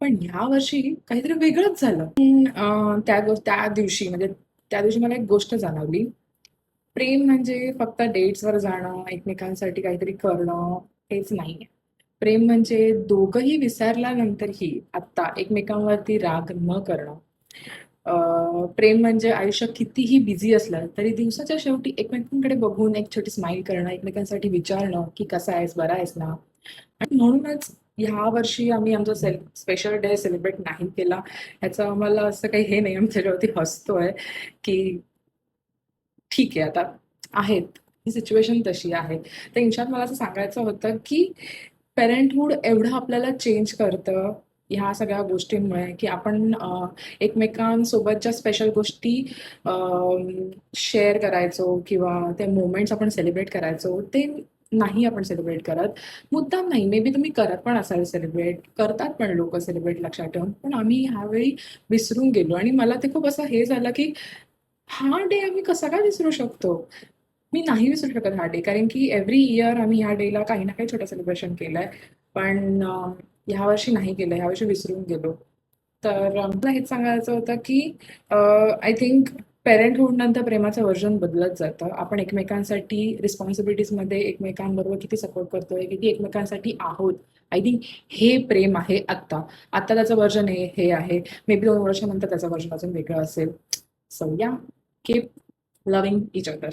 पण ह्या वर्षी काहीतरी वेगळंच झालं. त्या दिवशी म्हणजे त्या दिवशी मला एक गोष्ट जाणवली. प्रेम म्हणजे फक्त डेट्सवर जाणं, एकमेकांसाठी काहीतरी करणं हेच नाहीये. प्रेम म्हणजे दोघंही विसरल्यानंतरही आत्ता एकमेकांवरती राग न करणं. प्रेम म्हणजे आयुष्य कितीही बिझी असलं तरी दिवसाच्या शेवटी एकमेकांकडे बघून एक छोटी स्माईल करणं, एकमेकांसाठी विचारणं की कसा आहेस, बरा आहेस ना? आणि म्हणूनच ह्या वर्षी आम्ही आमचा स्पेशल डे सेलिब्रेट नाही केला. ह्याचं आम्हाला असं काही हे नाही, आम्ही त्याच्यावरती हसतोय की ठीक आहे आता आहेत, ही सिच्युएशन तशी आहे. तर इन शॉर्ट मला असं सांगायचं होतं की पेरेंटहूड एवढं आपल्याला चेंज करतं ह्या सगळ्या गोष्टींमुळे की आपण एकमेकांसोबत ज्या स्पेशल गोष्टी शेअर करायचो किंवा ते मोमेंट्स आपण सेलिब्रेट करायचो ते नाही आपण सेलिब्रेट करत. मुद्दाम नाही, मे बी तुम्ही करत पण असाल सेलिब्रेट, करतात पण लोक सेलिब्रेट लक्षात ठेवून, पण आम्ही ह्यावेळी विसरून गेलो आणि मला ते खूप असं हे झालं की हा डे आम्ही कसा काय विसरू शकतो? मी नाही विसरू शकत हा डे, कारण की एव्हरी इयर आम्ही ह्या डेला काही ना काही छोटं सेलिब्रेशन केलंय. पण ह्या वर्षी नाही केलं, ह्या वर्षी विसरून गेलो. तर मला हेच सांगायचं होतं की आय थिंक पेरेंटहूड नंतर प्रेमाचं व्हर्जन बदलत जातं. आपण एकमेकांसाठी रिस्पॉन्सिबिलिटीजमध्ये एकमेकांबरोबर किती सपोर्ट करतोय, किती एकमेकांसाठी आहोत. आय थिंक हे प्रेम आहे आत्ता. आत्ता त्याचं व्हर्जन हे आहे. मे बी 2 वर्षानंतर त्याचं व्हर्जन अजून वेगळं असेल. सो या, कीप लव्हिंग इच अदर.